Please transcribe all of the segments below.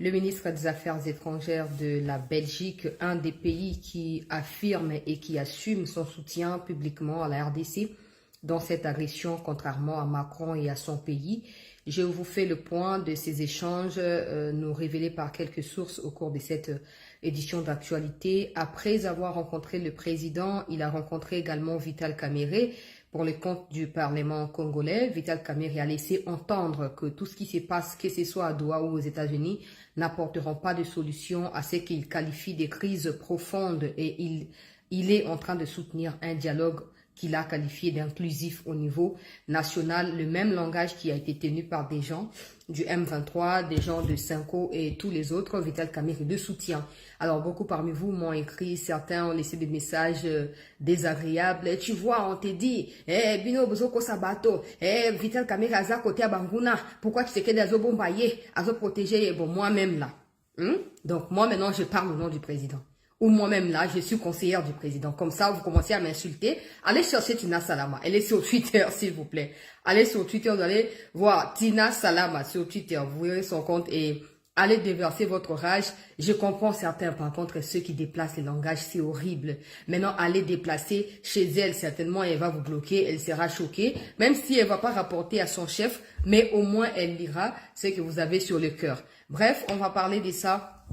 Le ministre des Affaires étrangères de la Belgique, un des pays qui affirme et qui assume son soutien publiquement à la RDC dans cette agression, contrairement à Macron et à son pays. Je vous fais le point de ces échanges nous révélés par quelques sources au cours de cette édition d'actualité. Après avoir rencontré le président, il a rencontré également Vital Kamerhe pour le compte du Parlement congolais. Vital Kamerhe a laissé entendre que tout ce qui se passe, que ce soit à Doha ou aux États-Unis, n'apporteront pas de solution à ce qu'il qualifie de crises profondes et il est en train de soutenir un dialogue qu'il a qualifié d'inclusif au niveau national, le même langage qui a été tenu par des gens du M23, des gens de Cinco et tous les autres, Vital Kamerhe, de soutien. Alors, beaucoup parmi vous m'ont écrit, certains ont laissé des messages désagréables. Et tu vois, on te dit, Bino Bozoko Sabato, Vital Kamerhe Aza côté à Banguna, pourquoi tu sais que des bombayer, Azo protéger, bon, moi-même là. Donc, moi maintenant, je parle au nom du président. Ou moi-même là, je suis conseillère du président. Comme ça, vous commencez à m'insulter. Allez chercher Tina Salama. Elle est sur Twitter, s'il vous plaît. Allez sur Twitter, vous allez voir Tina Salama sur Twitter. Vous verrez son compte et allez déverser votre rage. Je comprends certains, par contre, ceux qui déplacent les langages, c'est horrible. Maintenant, allez déplacer chez elle. Certainement, elle va vous bloquer. Elle sera choquée. Même si elle va pas rapporter à son chef, mais au moins, elle lira ce que vous avez sur le cœur. Bref, on va parler de ça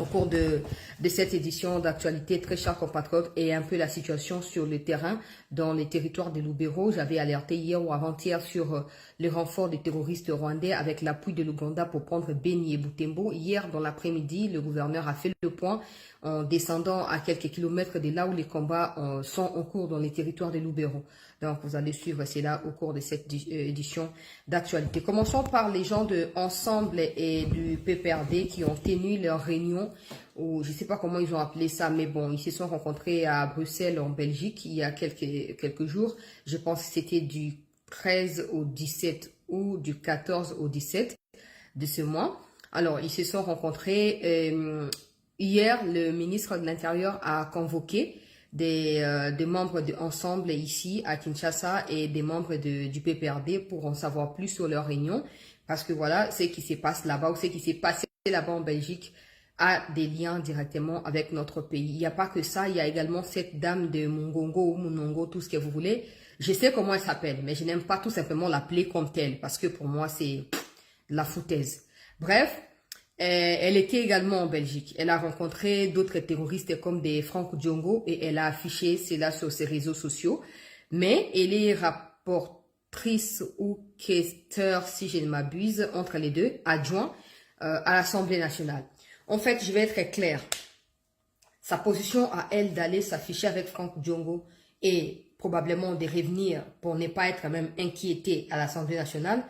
au cours de cette édition d'actualité, très chers compatriotes, et un peu la situation sur le terrain dans les territoires de Lubero. J'avais alerté hier ou avant-hier sur le renfort des terroristes rwandais avec l'appui de l'Ouganda pour prendre Beni et Butembo. Hier, dans l'après-midi, le gouverneur a fait le point en descendant à quelques kilomètres de là où les combats sont en cours dans les territoires de Lubero. Donc, vous allez suivre cela au cours de cette édition d'actualité. Commençons par les gens de Ensemble et du PPRD qui ont tenu leur réunion, ou je ne sais pas comment ils ont appelé ça, mais bon, ils se sont rencontrés à Bruxelles, en Belgique, il y a quelques jours. Je pense que c'était du 13 au 17 ou du 14 au 17 de ce mois. Alors, ils se sont rencontrés. Hier, le ministre de l'Intérieur a convoqué des membres de Ensemble ici à Kinshasa et des membres du PPRD pour en savoir plus sur leur réunion. Parce que voilà, ce qui se passe là-bas ou ce qui s'est passé là-bas en Belgique a des liens directement avec notre pays. Il n'y a pas que ça, il y a également cette dame de Mungongo ou Munongo, tout ce que vous voulez. Je sais comment elle s'appelle, mais je n'aime pas tout simplement l'appeler comme telle parce que pour moi, c'est la foutaise. Bref, elle était également en Belgique. Elle a rencontré d'autres terroristes comme des Franck Diongo et elle a affiché cela sur ses réseaux sociaux. Mais elle est rapportrice ou questeur, si je ne m'abuse, entre les deux, adjoint à l'Assemblée nationale. En fait, je vais être clair. Sa position à elle d'aller s'afficher avec Franck Diongo et probablement de revenir pour ne pas être même inquiétée à l'Assemblée nationale,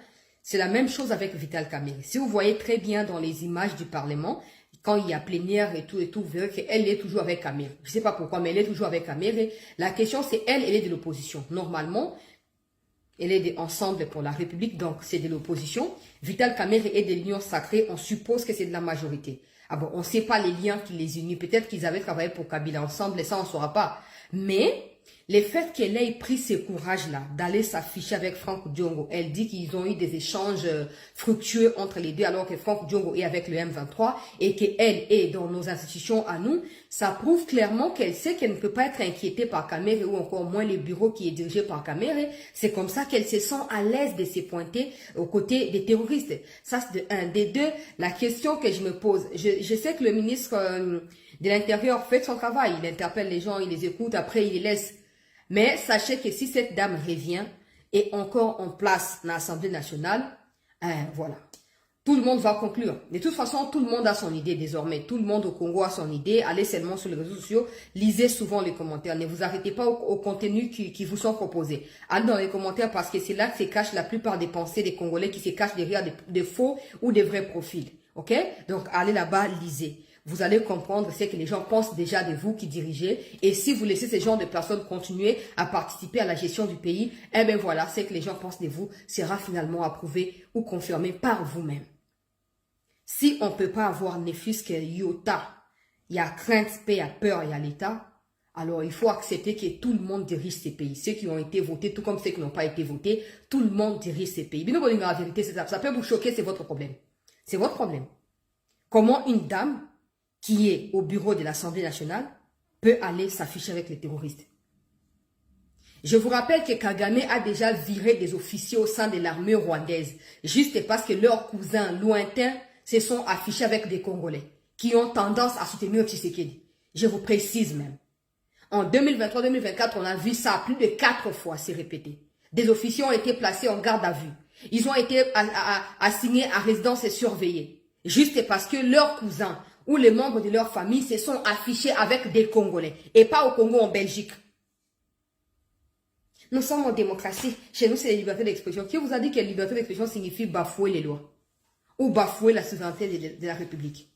c'est la même chose avec Vital Kamerhe. Si vous voyez très bien dans les images du Parlement, quand il y a plénière et tout, vous verrez qu'elle est toujours avec Kamerhe. Je ne sais pas pourquoi, mais elle est toujours avec Kamerhe. La question, c'est elle est de l'opposition. Normalement, elle est Ensemble pour la République, donc c'est de l'opposition. Vital Kamerhe est de l'Union sacrée, on suppose que c'est de la majorité. Ah bon, on ne sait pas les liens qui les unissent. Peut-être qu'ils avaient travaillé pour Kabila ensemble, et ça, on ne saura pas. Mais le fait qu'elle ait pris ce courage-là d'aller s'afficher avec Franck Diongo, elle dit qu'ils ont eu des échanges fructueux entre les deux alors que Franck Diongo est avec le M23 et qu'elle est dans nos institutions à nous, ça prouve clairement qu'elle sait qu'elle ne peut pas être inquiétée par Kamerhe ou encore moins le bureau qui est dirigé par Kamerhe. C'est comme ça qu'elle se sent à l'aise de se pointer aux côtés des terroristes. Ça, c'est un des deux. La question que je me pose, je sais que le ministre de l'Intérieur fait son travail, il interpelle les gens, il les écoute, après il les laisse. Mais sachez que si cette dame revient et encore en place dans l'Assemblée nationale, voilà. Tout le monde va conclure. De toute façon, tout le monde a son idée désormais. Tout le monde au Congo a son idée. Allez seulement sur les réseaux sociaux. Lisez souvent les commentaires. Ne vous arrêtez pas au contenu qui vous sont proposés. Allez dans les commentaires parce que c'est là que se cachent la plupart des pensées des Congolais qui se cachent derrière des faux ou des vrais profils. Ok? Donc, allez là-bas, lisez. Vous allez comprendre ce que les gens pensent déjà de vous qui dirigez. Et si vous laissez ces genre de personnes continuer à participer à la gestion du pays, eh bien voilà, ce que les gens pensent de vous sera finalement approuvé ou confirmé par vous-même. Si on ne peut pas avoir ne fût-ce que iota, il y a crainte, paix, il y a peur, il y a l'État, alors il faut accepter que tout le monde dirige ces pays. Ceux qui ont été votés, tout comme ceux qui n'ont pas été votés, tout le monde dirige ces pays. Bien la vérité, c'est ça. Ça peut vous choquer, c'est votre problème. C'est votre problème. Comment une dame qui est au bureau de l'Assemblée nationale peut aller s'afficher avec les terroristes? Je vous rappelle que Kagame a déjà viré des officiers au sein de l'armée rwandaise, juste parce que leurs cousins lointains se sont affichés avec des Congolais, qui ont tendance à soutenir Tshisekedi. Je vous précise même. En 2023-2024, on a vu ça plus de 4 fois se répéter. Des officiers ont été placés en garde à vue. Ils ont été assignés à résidence et surveillés. Juste parce que leurs cousins ou les membres de leur famille se sont affichés avec des Congolais. Et pas au Congo, en Belgique. Nous sommes en démocratie. Chez nous, c'est la liberté d'expression. Qui vous a dit que la liberté d'expression signifie bafouer les lois? Ou bafouer la souveraineté de la République?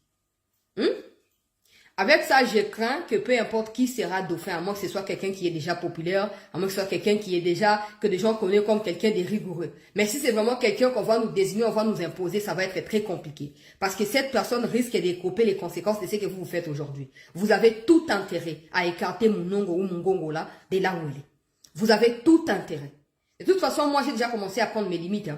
Avec ça, je crains que peu importe qui sera dauphin, à moins que ce soit quelqu'un qui est déjà populaire, à moins que ce soit quelqu'un qui est déjà, que des gens connaissent comme quelqu'un de rigoureux. Mais si c'est vraiment quelqu'un qu'on va nous désigner, on va nous imposer, ça va être très compliqué. Parce que cette personne risque d'écoper les conséquences de ce que vous faites aujourd'hui. Vous avez tout intérêt à écarter Mounongo ou Mungongo là, de là où il est. Vous avez tout intérêt. De toute façon, moi, j'ai déjà commencé à prendre mes limites.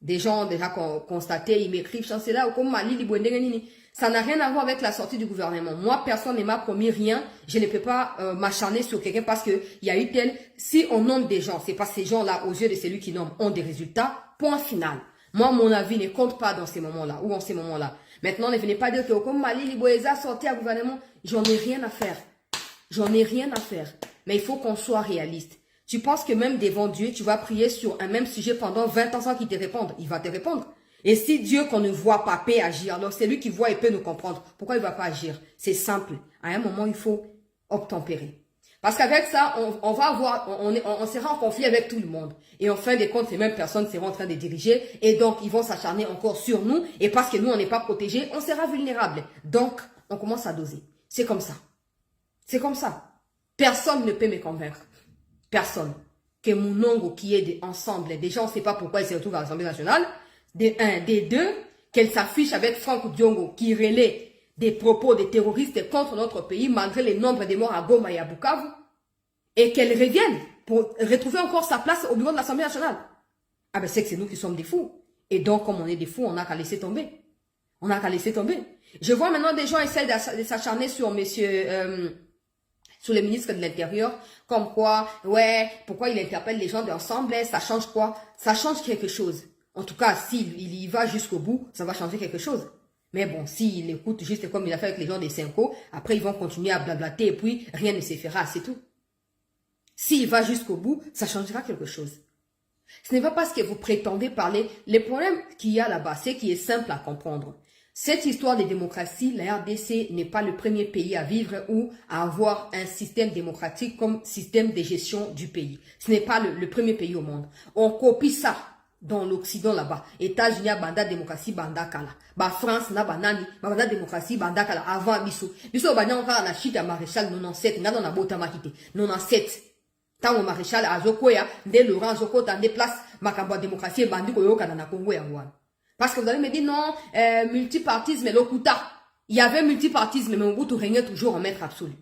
Des gens ont déjà constaté, ils m'écrivent, chancela, ou comme Mali, Libouendengenini. Ça n'a rien à voir avec la sortie du gouvernement. Moi, personne ne m'a promis rien. Je ne peux pas m'acharner sur quelqu'un parce que il y a eu tel. Si on nomme des gens, c'est parce que ces gens-là, aux yeux de celui qui nomme, ont des résultats. Point final. Moi, mon avis ne compte pas dans ces moments-là ou en ces moments-là. Maintenant, ne venez pas dire que comme Mali, Liboeza sorti à gouvernement, j'en ai rien à faire. J'en ai rien à faire. Mais il faut qu'on soit réaliste. Tu penses que même devant Dieu, tu vas prier sur un même sujet pendant 20 ans sans qu'il te réponde. Il va te répondre. Et si Dieu qu'on ne voit pas peut agir, alors c'est lui qui voit et peut nous comprendre. Pourquoi il ne va pas agir? C'est simple. À un moment, il faut obtempérer. Parce qu'avec ça, on va avoir, on sera en conflit avec tout le monde. Et en fin de compte, ces mêmes personnes seront en train de diriger. Et donc, ils vont s'acharner encore sur nous. Et parce que nous, on n'est pas protégés, on sera vulnérable. Donc, on commence à doser. C'est comme ça. C'est comme ça. Personne ne peut me convaincre. Personne. Que Mounongo qui est ensemble, déjà on ne sait pas pourquoi il se retrouve à l'Assemblée nationale. Des deux, qu'elle s'affiche avec Franck Diongo qui relaie des propos des terroristes contre notre pays malgré les nombres de morts à Goma et à Bukavu. Et qu'elle revienne pour retrouver encore sa place au bureau de l'Assemblée nationale. Ah ben c'est que c'est nous qui sommes des fous. Et donc comme on est des fous, on n'a qu'à laisser tomber. On n'a qu'à laisser tomber. Je vois maintenant des gens essayer de s'acharner sur sur le ministre de l'Intérieur, comme quoi, ouais, pourquoi il interpelle les gens d'ensemble, ça change quoi? Ça change quelque chose. En tout cas, s'il y va jusqu'au bout, ça va changer quelque chose. Mais bon, s'il écoute juste comme il a fait avec les gens des Cinco, après ils vont continuer à blablater et puis rien ne se fera, c'est tout. S'il va jusqu'au bout, ça changera quelque chose. Ce n'est pas parce que vous prétendez parler. Le problème qu'il y a là-bas, c'est qu'il est simple à comprendre. Cette histoire de démocratie, la RDC n'est pas le premier pays à vivre ou à avoir un système démocratique comme système de gestion du pays. Ce n'est pas le premier pays au monde. On copie ça dans l'Occident là-bas. États-Unis, banda démocratie, banda kala. Ba France, na banani, banda démocratie, banda kala. Avant biso. Biso banya encore la chute à maréchal 97. N'a dans bota makite. 97. Tant au maréchal à Zokoya, dès Laurent Zoko, dans des places, makamba démocratie, bandi koyoka dans la Congo et Angoine. Parce que vous allez me dire non, multipartisme et l'Okuta. Il y avait multipartisme, mais Mobutu régnait toujours en maître absolu.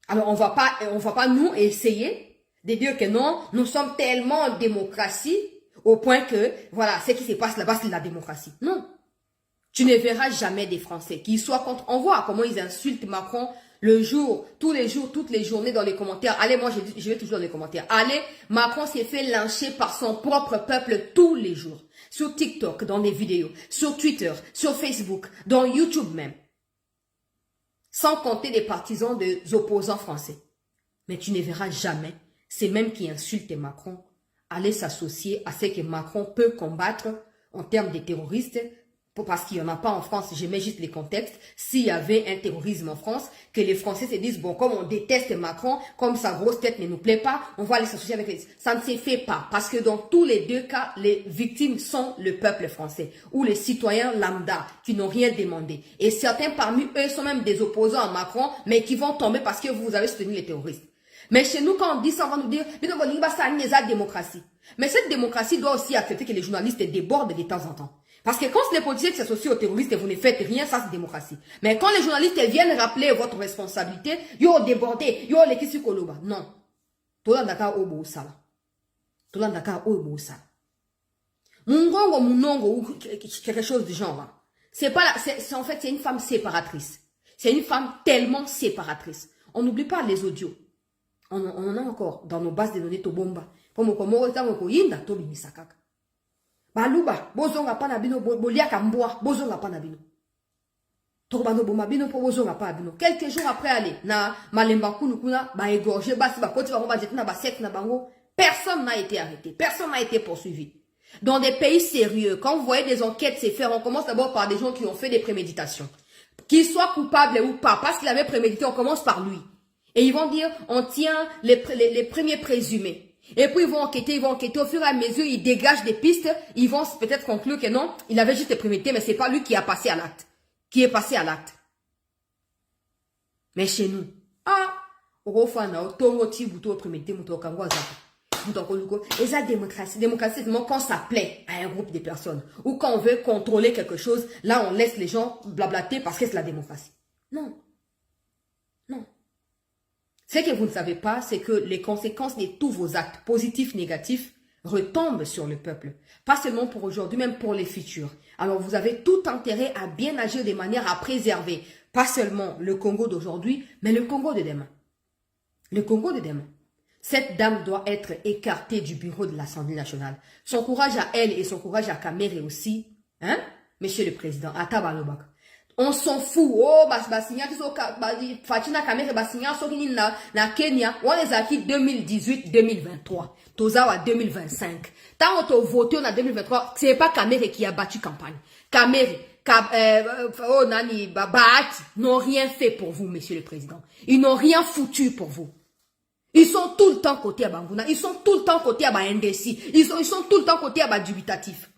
Alors on va pas nous essayer de dire que non, nous sommes tellement en démocratie au point que, voilà, ce qui se passe là-bas, c'est la démocratie. Non. Tu ne verras jamais des Français qui soient contre. On voit comment ils insultent Macron le jour, tous les jours, toutes les journées dans les commentaires. Allez, moi, je vais toujours dans les commentaires. Allez, Macron s'est fait lyncher par son propre peuple tous les jours. Sur TikTok, dans des vidéos, sur Twitter, sur Facebook, dans YouTube même. Sans compter les partisans des opposants français. Mais tu ne verras jamais ces mêmes qui insultent Macron aller s'associer à ce que Macron peut combattre en termes de terroristes, parce qu'il n'y en a pas en France, je mets juste les contextes. S'il y avait un terrorisme en France, que les Français se disent, bon, comme on déteste Macron, comme sa grosse tête ne nous plaît pas, on va aller s'associer avec les... Ça ne se fait pas, parce que dans tous les deux cas, les victimes sont le peuple français, ou les citoyens lambda, qui n'ont rien demandé. Et certains parmi eux sont même des opposants à Macron, mais qui vont tomber parce que vous avez soutenu les terroristes. Mais chez nous, quand on dit ça, on va nous dire, mais non, ça n'est pas démocratie. Mais cette démocratie doit aussi accepter que les journalistes débordent de temps en temps. Parce que quand les politiciens s'associent aux terroristes et vous ne faites rien, ça c'est démocratie. Mais quand les journalistes viennent rappeler votre responsabilité, yo débordé, yo les kisi koloba. Non. Tola ndaka obo sala. Tola ndaka obo sala. Mungongo, munongo, ou quelque chose du genre. En fait, c'est une femme séparatrice. C'est une femme tellement séparatrice. On n'oublie pas les audios. On en a encore dans nos bases de données Tobomba. Pour mo komo ta mo ko yinda to bimisakaka. Baluba, bozonga pa na bino, boliaka mboa, bozonga pa na bino. Tobano boma bino po bozonga pa bino. Quelques jours après aller na malemba kunu kuna ba égorger basi ba koti ba ba jetina ba secte na bango. Personne n'a été arrêté, personne n'a été poursuivi. Dans des pays sérieux, quand vous voyez des enquêtes se faire, on commence d'abord par des gens qui ont fait des préméditations. Qu'il soit coupable ou pas, parce qu'il avait prémédité, on commence par lui. Et ils vont dire, on tient les premiers présumés. Et puis ils vont enquêter, au fur et à mesure, ils dégagent des pistes, ils vont peut-être conclure que non, il avait juste prémédité, mais c'est pas lui qui a passé à l'acte. Qui est passé à l'acte. Mais chez nous, et ça, démocratie, c'est vraiment quand ça plaît à un groupe de personnes. Ou quand on veut contrôler quelque chose, là on laisse les gens blablater parce que c'est la démocratie. Non. Non. Ce que vous ne savez pas, c'est que les conséquences de tous vos actes, positifs, négatifs, retombent sur le peuple. Pas seulement pour aujourd'hui, même pour les futurs. Alors vous avez tout intérêt à bien agir de manière à préserver, pas seulement le Congo d'aujourd'hui, mais le Congo de demain. Le Congo de demain. Cette dame doit être écartée du bureau de l'Assemblée nationale. Son courage à elle et son courage à Kamere aussi. Hein? Monsieur le Président, à Tabalobak. On s'en fout. Oh, Basinya, Fatina Kamere, Basinya, Sokini na Kenya. On les a acquis 2018-2023. Tozawa 2025. Tant qu'on voté en 2023, c'est pas Kamere qui a battu campagne. Kamere, Nani, Babati, n'ont rien fait pour vous, Monsieur le Président. Ils n'ont rien foutu pour vous. Ils sont tout le temps côté à Banguna. Ils sont tout le temps côté à indécis. Ils sont tout le temps côté à dubitatif.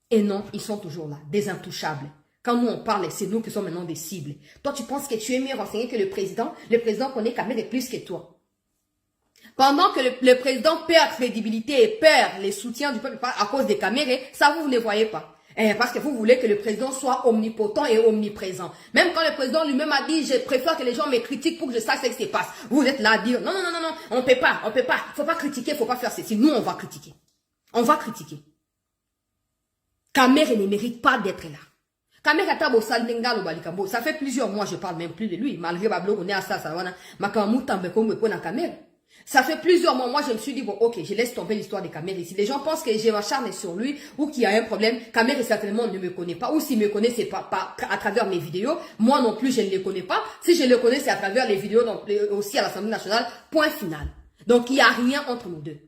Et non, ils sont toujours là, des intouchables. Quand nous on parle, c'est nous qui sommes maintenant des cibles. Toi, tu penses que tu es mieux renseigné que le président? Le président connaît Kamere plus que toi. Pendant que le président perd crédibilité et perd les soutiens du peuple à cause des Kamere, ça vous ne voyez pas. Parce que vous voulez que le président soit omnipotent et omniprésent. Même quand le président lui-même a dit, je préfère que les gens me critiquent pour que je sache ce qui se passe. Vous êtes là à dire, non, on peut pas. Faut pas critiquer, faut pas faire ceci. Nous, on va critiquer. On va critiquer. Kamere ne mérite pas d'être là. Kamere Atabo Saldenga Balikambo, ça fait plusieurs mois, je parle même plus de lui. Malgré Bablo, on est à ça, Makamu Tambeko na Kamere. Ça fait plusieurs mois, moi je me suis dit, bon ok, je laisse tomber l'histoire de Kamere. Si les gens pensent que je m'acharne sur lui ou qu'il y a un problème, Kamere certainement ne me connaît pas. Ou s'il me connaît, c'est pas à travers mes vidéos. Moi non plus, je ne le connais pas. Si je le connais, c'est à travers les vidéos aussi à l'Assemblée nationale. Point final. Donc il n'y a rien entre nous deux.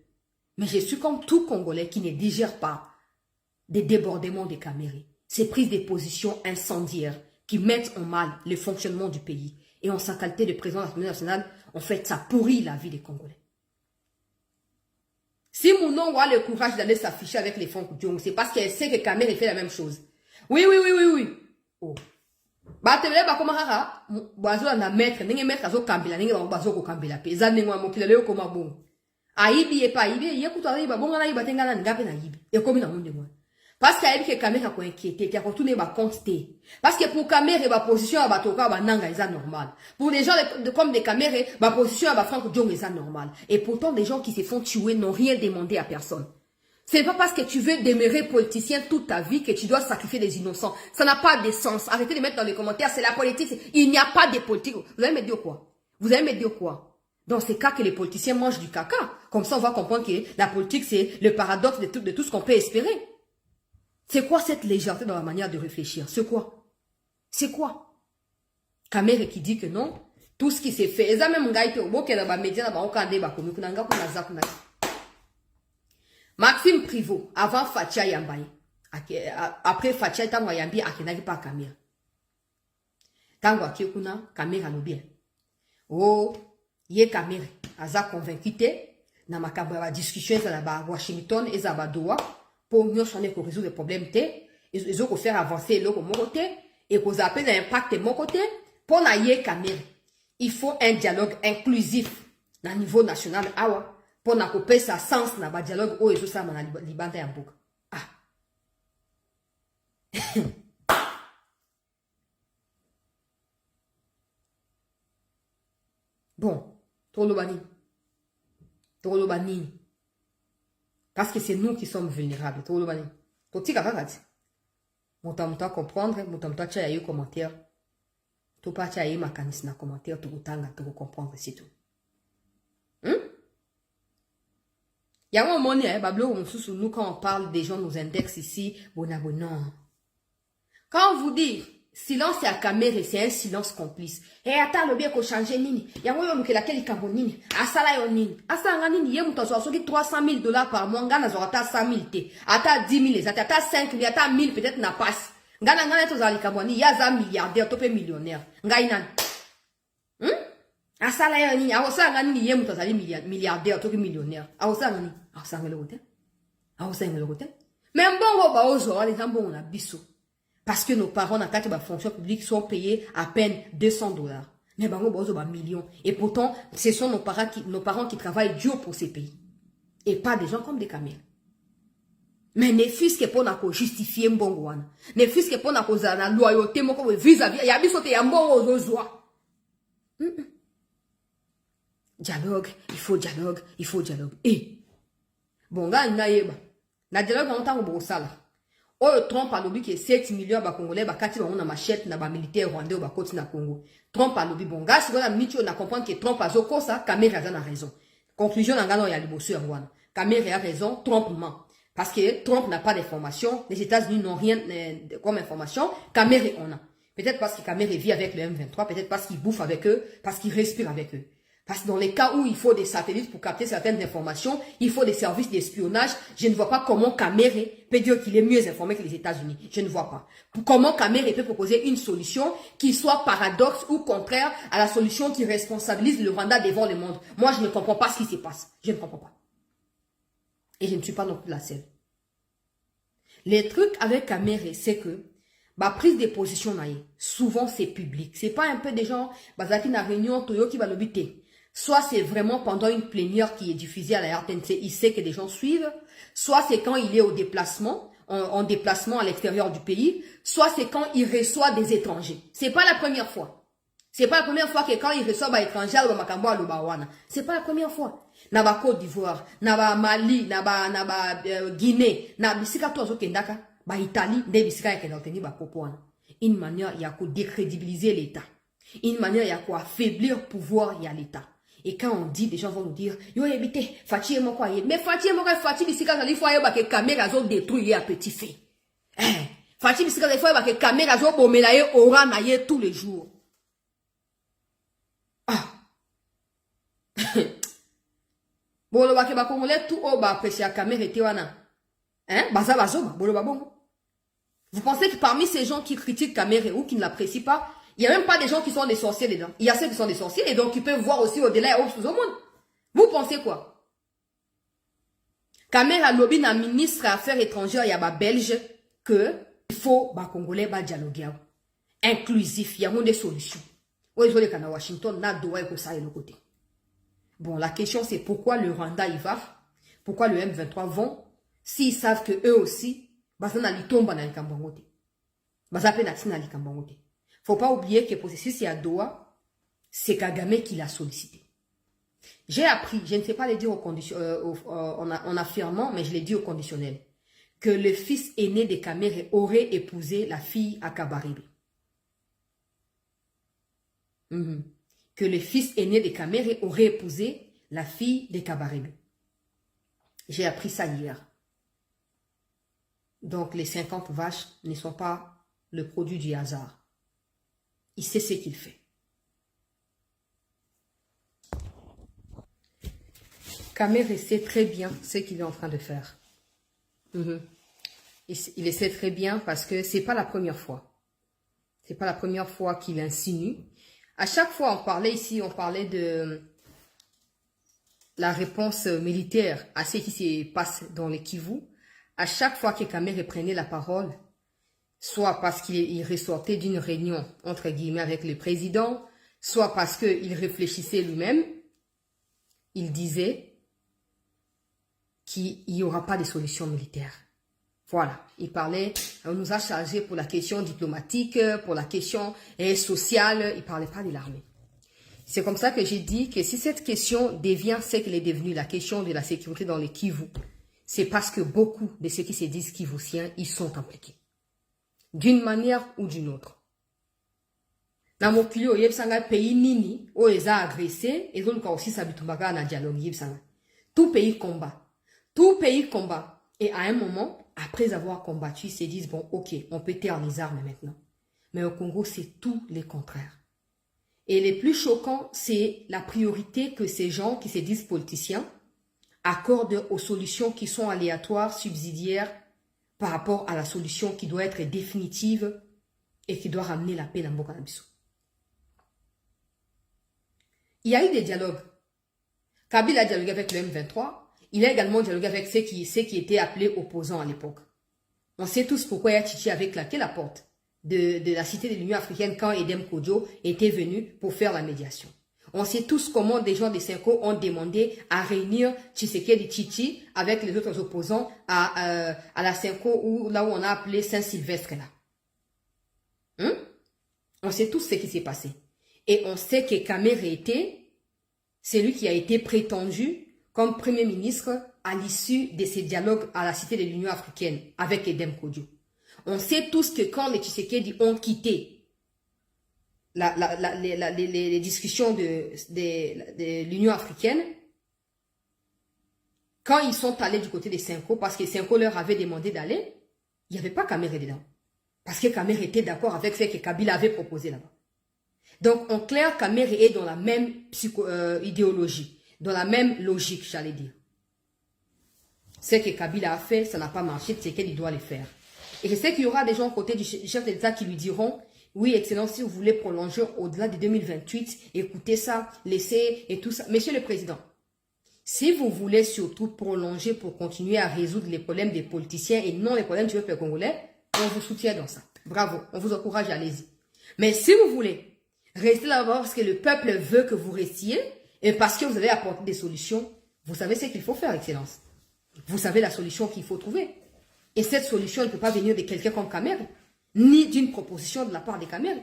Mais je suis comme tout Congolais qui ne digère pas des débordements de Kamere. Ces prises de positions incendiaires qui mettent en mal le fonctionnement du pays. Et en sa qualité de président de l'Assemblée nationale, en fait, ça pourrit la vie des Congolais. Si Mounon a le courage d'aller s'afficher avec les fonds Djong, c'est parce qu'elle sait que Kamere fait la même chose. Oui. Oh. Batele ba koma kaka, bazo na maître, nenge maître azo kambila, nenge ba bazo ko kambila pe. Za nenge wa mokila leo koma bon. Aibi e pa ibi, ye kutu aibi ba bonga na iba tenga na ngape na ibi. E komi na monde moi. Parce qu'il y a Kamere a inquiété, qui a retourné ma quantité. Parce que pour Kamere, ma position à Batoka, ma nanga, est normal. Pour les gens comme des Kamere, ma position à Franck Djong est normal. Et pourtant, les gens qui se font tuer n'ont rien demandé à personne. C'est pas parce que tu veux demeurer politicien toute ta vie que tu dois sacrifier des innocents. Ça n'a pas de sens. Arrêtez de mettre dans les commentaires, c'est la politique. Il n'y a pas de politique. Vous allez me dire quoi? Vous allez me dire quoi? Dans ces cas que les politiciens mangent du caca. Comme ça, on va comprendre que la politique, c'est le paradoxe de tout ce qu'on peut espérer. C'est quoi cette légèreté dans la manière de réfléchir? C'est quoi? C'est quoi? Kamere qui dit que non, tout ce qui s'est fait. Maxime Privot, avant Fatia Yambaye, après Fatia Tango Yambi, akenagi pa Kamere. Tango Akekuna, Kamere a bien. Oh, ye Kamere, aza convaincu te, na makambo ya discussion à Washington et à Doha. Pour mieux changer pour résoudre les problèmes, ils ont faire avancer le mon côté et pour appeler l'impact de mon côté. Pour naïe Kamere, il faut un dialogue inclusif au niveau national. Pour n'accoupler sa sens dans le dialogue où ils ont ça dans le Liban et en boucle. Bon, Tolobani. Parce que c'est nous qui sommes vulnérables. Muta comprendre, muta tcha yayo commentaire. To pas tcha yayo makanis na commentaire, to kutanga, to comprendre, c'est tout. Il y a un moment, nous, quand on parle des gens, nos index ici, bon. Quand on vous dit silence à caméra, c'est un silence complice. Et attends, le bien qu'on change nini. Il y a un que laquelle il cambon nini. Asala yon nini. Asala nini, yé mouton soit 300 000 $, par mois, ngana zorata 100 000 te. Ata 10 000, ata 5 000, ata 1000 peut-être n'a pas. Ngana to zali camboni, yaza milliardaire, topé millionnaire. Ngainan. Asala yon nini. Awosa ngani yé mouton zali milliardaire, topé millionnaire. Awosa ngani. Awosa ngani le route. Awosa ngani le route. Même bon, bah, ozo, les jambons, on a bissou. Parce que nos parents dans la fonction publique sont payés à peine 200 $. Mais bango bozo ba millions. Et pourtant, ce sont nos parents qui travaillent dur pour ces pays. Et pas des gens comme des caméras. Mais ne fût-ce que pour nous justifier mbongoana. Ne fût-ce que pour nous la loyauté vis-à-vis. Il y a bisoté ya mbongo zozoa. Dialogue, il faut dialogue, il faut dialogue. Et bon gars naïba. Na dialogue en tant que sala. Oh, Trump a lobby qui est 7 millions de Congolais, bakati on a machette na ba militaire rwandais au bakoti na Congo. Trump a lobby bon gars, si on a miti on a comprendre que Trump a zoko ça, Kamere a raison. Conclusion na ngano ya liboso ya Rwanda. Kamere a raison, Trump ment. Parce que Trump n'a pas d'information, les États-Unis n'ont rien comme information, Kamere on a. Peut-être parce que Kamere vit avec le M23, peut-être parce qu'il bouffe avec eux, parce qu'il respire avec eux. Parce que dans les cas où il faut des satellites pour capter certaines informations, il faut des services d'espionnage. Je ne vois pas comment Kamere peut dire qu'il est mieux informé que les États-Unis. Je ne vois pas. Comment Kamere peut proposer une solution qui soit paradoxe ou contraire à la solution qui responsabilise le Rwanda devant le monde. Moi, je ne comprends pas ce qui se passe. Je ne comprends pas. Et je ne suis pas non plus la seule. Les trucs avec Kamere, c'est que ma prise de position, souvent c'est public. C'est pas un peu des gens, qui na réunion, Toyo qui va le buter. Soit c'est vraiment pendant une plénière qui est diffusée à la RTNC, il sait que des gens suivent. Soit c'est quand il est au déplacement, en déplacement à l'extérieur du pays. Soit c'est quand il reçoit des étrangers. C'est pas la première fois. C'est pas la première fois que quand il reçoit des étrangers, c'est pas la première fois. Naba Côte d'Ivoire, naba Mali, naba Guinée, naba bisika tozo kendaka, ba Italie, des bisika kendoteni ba popoana. Une manière il y a qu'à décrédibiliser l'État. Une manière il y a qu'à affaiblir pouvoir il y a l'État. Et quand on dit, des gens vont nous dire, yo ebité, Fati et Mokwa mais Fati et Mokwa, Fati bisika zali foye ba ke caméra zo détruire à petit fait. Fati bisika zali foye ba ke caméra zo bomela ye ora na ye tous les jours. Bolo ba ke ba Congolais tout au ba apprécier la caméra était wana. Baza bazo, bolo ba bongo. Vous pensez que parmi ces gens qui critiquent caméra ou qui ne l'apprécient pas, il n'y a même pas des gens qui sont des sorciers dedans. Il y a ceux qui sont des sorciers et donc qui peuvent voir aussi au-delà et au monde. Vous pensez quoi? Kamera lobby na ministre affaires étrangères, il y a ba belge que il faut ba Congolais ba dialoguer. Inclusif, il y a des solutions. Ou ils ont les Canada Washington, na doit que ça est le côté. Bon, la question c'est pourquoi le Rwanda y va? Pourquoi le M23 vont? S'ils savent que eux aussi, bazana li tomba na likambangote. Bazape na tina likambangote. Faut pas oublier que le processus est à Doha, c'est Kagame qui l'a sollicité. J'ai appris, je ne sais pas le dire en affirmant, mais je l'ai dit au conditionnel, que le fils aîné de Kamere aurait épousé la fille à Kabarebe. Que le fils aîné de Kamere aurait épousé la fille de Kabarebe. J'ai appris ça hier. Donc les 50 vaches ne sont pas le produit du hasard. Il sait ce qu'il fait. Kamere sait très bien ce qu'il est en train de faire. Il sait très bien parce que c'est pas la première fois. C'est pas la première fois qu'il insinue. À chaque fois, on parlait ici, on parlait de la réponse militaire à ce qui se passe dans les Kivu. À chaque fois que Kamere prenait la parole, soit parce qu'il ressortait d'une réunion, entre guillemets, avec le président, soit parce qu'il réfléchissait lui-même, il disait qu'il n'y aura pas de solution militaire. Voilà, il parlait, on nous a chargé pour la question diplomatique, pour la question sociale, il ne parlait pas de l'armée. C'est comme ça que j'ai dit que si cette question devient ce qu'elle est devenue, la question de la sécurité dans les Kivu, c'est parce que beaucoup de ceux qui se disent Kivusiens, ils sont impliqués. d'une manière ou d'une autre. Dans mon client, il y a un pays nini, où ils ont agressé, et donc aussi s'habituera à un dialogue. Tout pays combat. Tout pays combat. Et à un moment, après avoir combattu, ils se disent, bon, ok, on peut taire les armes maintenant. Mais au Congo, c'est tout le contraire. Et le plus choquant, c'est la priorité que ces gens qui se disent politiciens accordent aux solutions qui sont aléatoires, subsidiaires, par rapport à la solution qui doit être définitive et qui doit ramener la paix dans Mboka na biso. Il y a eu des dialogues. Kabila a dialogué avec le M23. Il a également dialogué avec ceux qui étaient appelés opposants à l'époque. On sait tous pourquoi Yatchichi avait claqué la porte de la cité de l'Union africaine quand Edem Kodjo était venu pour faire la médiation. On sait tous comment des gens de Senko ont demandé à réunir Tshisekedi Tchichi avec les autres opposants à la Senko, là où on a appelé Saint-Sylvestre. On sait tous ce qui s'est passé. Et on sait que Kamere était celui qui a été prétendu comme Premier ministre à l'issue de ces dialogues à la cité de l'Union africaine avec Edem Kodjo. On sait tous que quand les Tshisekedi ont quitté les discussions de l'Union africaine, quand ils sont allés du côté de Senko, parce que Senko leur avait demandé d'aller, il n'y avait pas Kamere dedans. Parce que Kamere était d'accord avec ce que Kabila avait proposé là-bas. Donc, en clair, Kamere est dans la même idéologie, dans la même logique, j'allais dire. Ce que Kabila a fait, ça n'a pas marché, c'est qu'il doit le faire. Et je sais qu'il y aura des gens aux côtés du chef de l'État qui lui diront, oui, Excellence, si vous voulez prolonger au-delà de 2028, écoutez ça, laissez et tout ça. Monsieur le Président, si vous voulez surtout prolonger pour continuer à résoudre les problèmes des politiciens et non les problèmes du peuple congolais, on vous soutient dans ça. Bravo, on vous encourage, allez-y. Mais si vous voulez rester là-bas parce que le peuple veut que vous restiez et parce que vous avez apporté des solutions, vous savez ce qu'il faut faire, Excellence. Vous savez la solution qu'il faut trouver. Et cette solution ne peut pas venir de quelqu'un comme Kamere, ni d'une proposition de la part de Kamere.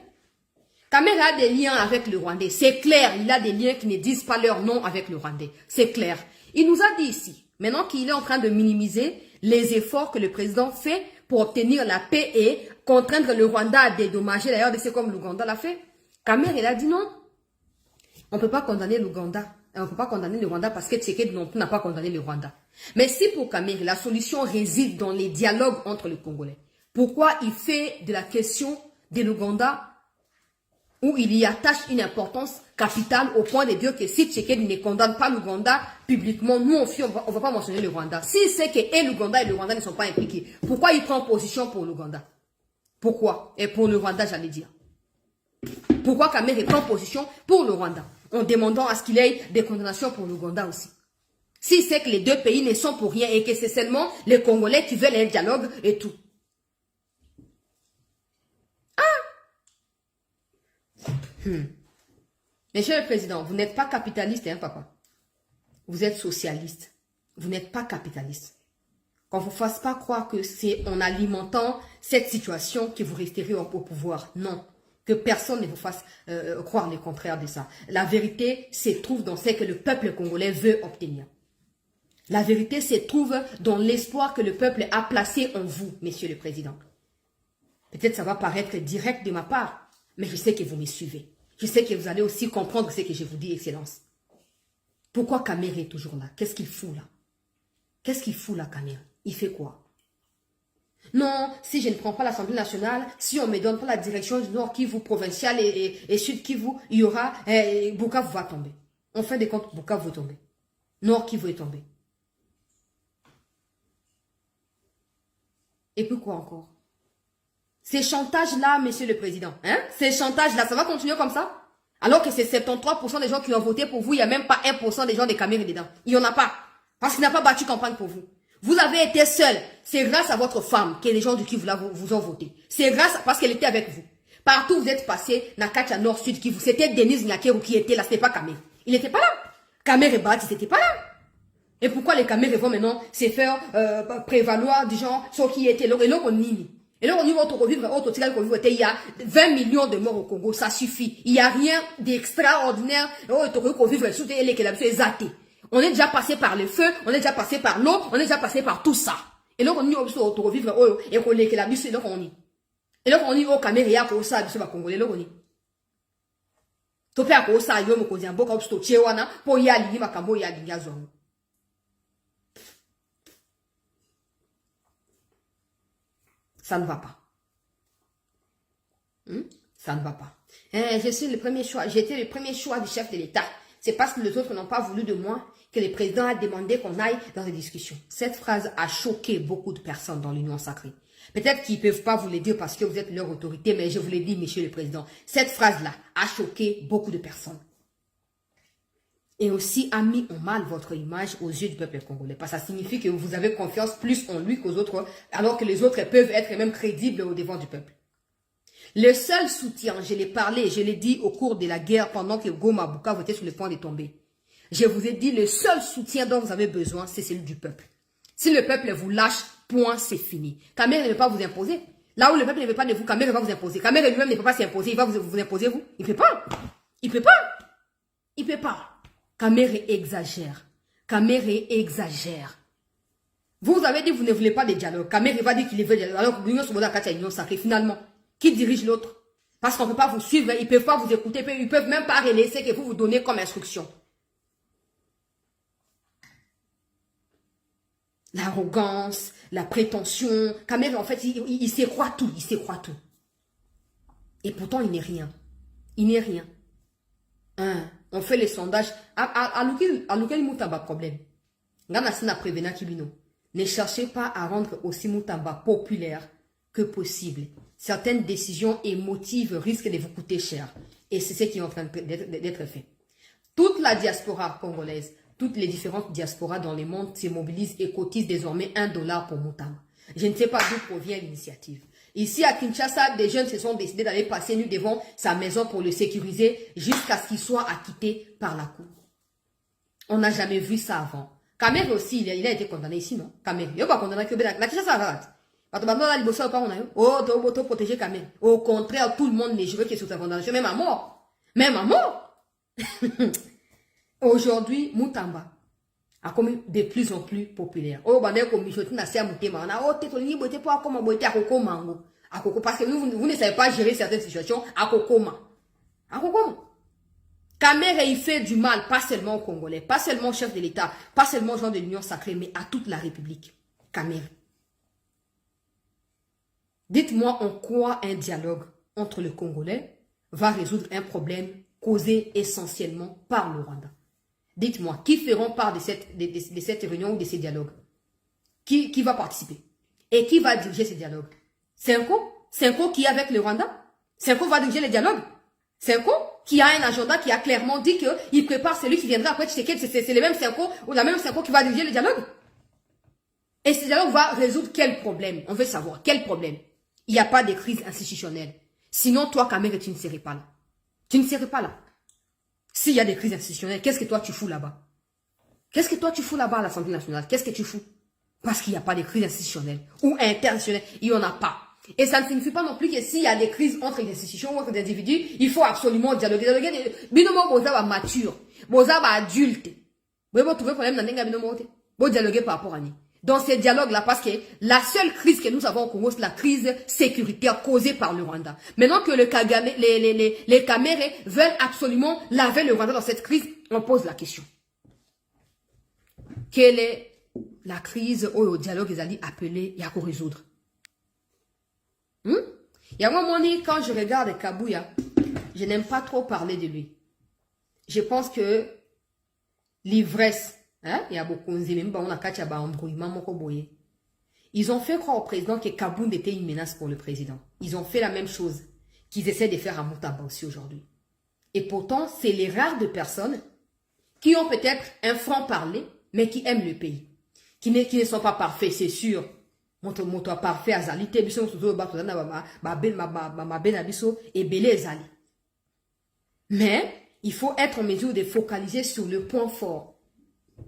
Kamere a des liens avec le Rwandais. C'est clair, il a des liens qui ne disent pas leur nom avec le Rwandais. C'est clair. Il nous a dit ici, maintenant qu'il est en train de minimiser les efforts que le président fait pour obtenir la paix et contraindre le Rwanda à dédommager, d'ailleurs, c'est comme l'Ouganda l'a fait. Kamere, il a dit non. On ne peut pas condamner l'Ouganda. On ne peut pas condamner le Rwanda parce que Tshisekedi non plus n'a pas condamné le Rwanda. Mais si pour Kamere, la solution réside dans les dialogues entre les Congolais, pourquoi il fait de la question de l'Ouganda où il y attache une importance capitale au point de dire que si Tshisekedi ne condamne pas l'Ouganda publiquement, nous on ne va pas mentionner le Rwanda. Si c'est que et l'Ouganda et le Rwanda ne sont pas impliqués, pourquoi il prend position pour l'Ouganda? Pourquoi? Et pour le Rwanda, j'allais dire. Pourquoi Kamere prend position pour le Rwanda en demandant à ce qu'il y ait des condamnations pour l'Ouganda aussi? Si c'est que les deux pays ne sont pour rien et que c'est seulement les Congolais qui veulent un dialogue et tout. Monsieur le Président, vous n'êtes pas capitaliste, hein, papa? Vous êtes socialiste. Vous n'êtes pas capitaliste. Qu'on ne vous fasse pas croire que c'est en alimentant cette situation que vous resterez au pouvoir. Non. Que personne ne vous fasse croire le contraire de ça. La vérité se trouve dans ce que le peuple congolais veut obtenir. La vérité se trouve dans l'espoir que le peuple a placé en vous, Monsieur le Président. Peut-être ça va paraître direct de ma part, mais je sais que vous me suivez. Je sais que vous allez aussi comprendre ce que je vous dis, Excellence. Pourquoi Kamere est toujours là? Qu'est-ce qu'il fout là? Qu'est-ce qu'il fout là, Kamere? Il fait quoi? Non, si je ne prends pas l'Assemblée nationale, si on ne me donne pas la direction du Nord Kivu provincial et Sud Kivu, il y aura... Bukavu va tomber. En fin de compte, Bukavu va tomber. Nord Kivu est tombé. Et puis quoi encore? Ces chantages-là, Monsieur le Président, hein? Ces chantages-là, ça va continuer comme ça? Alors que c'est 73% des gens qui ont voté pour vous, il n'y a même pas 1% des gens de Kamere dedans. Il n'y en a pas. Parce qu'il n'a pas battu campagne pour vous. Vous avez été seul. C'est grâce à votre femme que les gens du Kivu vous ont voté. C'est grâce parce qu'elle était avec vous. Partout où vous êtes passé, Nakacha Nord-Sud Kivu, c'était Denise Nyakeru qui était là, c'était pas Kamere. Il n'était pas là. Kamere Bati, c'était pas là. Et pourquoi les Kamere vont maintenant se faire prévaloir du genre, ceux qui étaient là, et là on nie. Et là, on y va revivre, il y a 20 millions de morts au Congo, ça suffit. Il n'y a rien d'extraordinaire. On est déjà passé par le feu, on est déjà passé par l'eau, on est déjà passé par tout ça. Et là, on y va revivre, et qu'on est la bus, et là, on y. Et là, on dit, oh, Cameroun, il y a quoi ça, c'est pas congolais, là, on dit. Topé à quoi ça, yo, me cause un beau comme sto, tchewana, pour y aller, ma cambo, y aller, y a zone. Ça ne va pas. Ça ne va pas. Je suis le premier choix. J'étais le premier choix du chef de l'État. C'est parce que les autres n'ont pas voulu de moi que le président a demandé qu'on aille dans des discussions. Cette phrase a choqué beaucoup de personnes dans l'Union sacrée. Peut-être qu'ils ne peuvent pas vous le dire parce que vous êtes leur autorité, mais je vous l'ai dit, monsieur le président. Cette phrase-là a choqué beaucoup de personnes. Et aussi a mis en mal votre image aux yeux du peuple congolais. Parce que ça signifie que vous avez confiance plus en lui qu'aux autres, alors que les autres peuvent être même crédibles au devant du peuple. Le seul soutien, je l'ai parlé, je l'ai dit au cours de la guerre pendant que Goma Bukavu était sur le point de tomber. Je vous ai dit, le seul soutien dont vous avez besoin, c'est celui du peuple. Si le peuple vous lâche, point, c'est fini. Cameroun ne veut pas vous imposer. Là où le peuple ne veut pas de vous, Cameroun va vous imposer. Cameroun lui-même ne peut pas s'imposer, il va vous imposer vous. Il ne peut pas. Il ne peut pas. Il ne peut pas. Cameroun exagère. Cameroun exagère. Vous avez dit que vous ne voulez pas de dialogue. Cameroun va dire qu'il veut dialogue. Alors que l'Union Soudanaise a une union sacrée. Finalement, qui dirige l'autre? Parce qu'on ne peut pas vous suivre, ils ne peuvent pas vous écouter, ils ne peuvent même pas relaisser que vous donnez comme instruction. L'arrogance, la prétention. Cameroun, en fait, il se croit tout. Il se croit tout. Et pourtant, il n'est rien. Il n'est rien. On fait les sondages. À lequel Moutamba problème. Ne cherchez pas à rendre aussi Moutamba populaire que possible. Certaines décisions émotives risquent de vous coûter cher. Et c'est ce qui est en train d'être fait. Toute la diaspora congolaise, toutes les différentes diasporas dans le monde se mobilisent et cotisent désormais $1 pour Moutamba. Je ne sais pas d'où provient l'initiative. Ici à Kinshasa, des jeunes se sont décidés d'aller passer nuit devant sa maison pour le sécuriser jusqu'à ce qu'il soit acquitté par la cour. On n'a jamais vu ça avant. Kamer aussi, il a été condamné ici, non? Kamer. Il n'est pas condamné que la Kinshasa. Protéger Kamer. Au contraire, tout le monde n'est joué que sur sa condamnation, même à mort. Même à mort. Aujourd'hui, Moutamba a commis de plus en plus populaire. Oh, parce que vous ne savez pas gérer certaines situations. Kamer, il fait du mal, pas seulement aux Congolais, pas seulement au chef de l'État, pas seulement aux gens de l'Union sacrée, mais à toute la République. Kamer. Dites-moi en quoi un dialogue entre les Congolais va résoudre un problème causé essentiellement par le Rwanda. Dites-moi, qui feront part de cette réunion ou de ces dialogues? Qui va participer? Et qui va diriger ces dialogues? Senko? Senko qui est avec le Rwanda? Senko va diriger les dialogues? Senko qui a un agenda qui a clairement dit qu'il prépare celui qui viendra après Tshisekedi, c'est le même Senko ou la même Senko qui va diriger les dialogues? Et ce dialogue va résoudre quel problème? On veut savoir, quel problème? Il n'y a pas de crise institutionnelle. Sinon, toi, Kamer, tu ne serais pas là. Tu ne serais pas là. S'il y a des crises institutionnelles, qu'est-ce que toi tu fous là-bas? Qu'est-ce que toi tu fous là-bas à l'Assemblée nationale? Qu'est-ce que tu fous? Parce qu'il n'y a pas de crise institutionnelle ou internationale. Il n'y en a pas. Et ça ne signifie pas non plus que s'il y a des crises entre les institutions ou entre les individus, il faut absolument dialoguer. Binomo boza mature, boza adulte. Vous pouvez trouver problème dans les binomo. Vous dialoguer par rapport à nous. Dans ces dialogues-là, parce que la seule crise que nous avons au Congo, c'est la crise sécuritaire causée par le Rwanda. Maintenant que les Kamérés veulent absolument laver le Rwanda dans cette crise, on pose la question. Quelle est la crise au dialogue qu'ils allaient appeler et à quoi résoudre? Il y a un moment donné, quand je regarde Kabouya, je n'aime pas trop parler de lui. Je pense que l'ivresse, il y a beaucoup de ils ont fait croire au président que Kabound était une menace pour le président. Ils ont fait la même chose qu'ils essaient de faire à Moutamba aussi aujourd'hui. Et pourtant, c'est les rares de personnes qui ont peut-être un franc-parler, mais qui aiment le pays. Qui ne sont pas parfaits, c'est sûr. Moto parfait à Zali, mais il faut être en mesure de focaliser sur le point fort.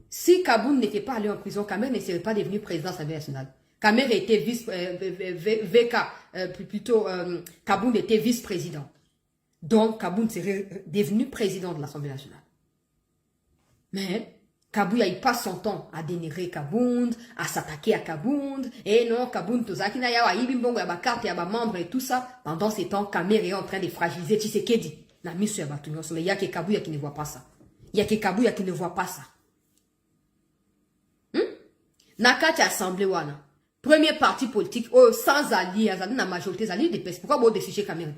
Si Kabound n'était pas allé en prison, Kamer ne serait pas devenu président de l'Assemblée nationale. Kamer était Kabound était vice-président. Donc, Kabound serait devenu président de l'Assemblée nationale. Mais, Kabuya, il passe son temps à dénigrer Kabound, à s'attaquer à Kabound. Et non, Kabound, Tozaki na yawa, Ibimbongo, yaba carte, yaba membre et tout ça. Pendant ces temps, Kamere est en train de fragiliser Tshisekedi. Na miso yaba tunyoso. Mais il y a que Kabuya qui ne voit pas ça. Il y a que Kabuya qui ne voit pas ça. Nakati assemblée wana. Premier parti politique, oh, sans alliés, na majorité, alliés des personnes. Pourquoi vous destituez Kamere?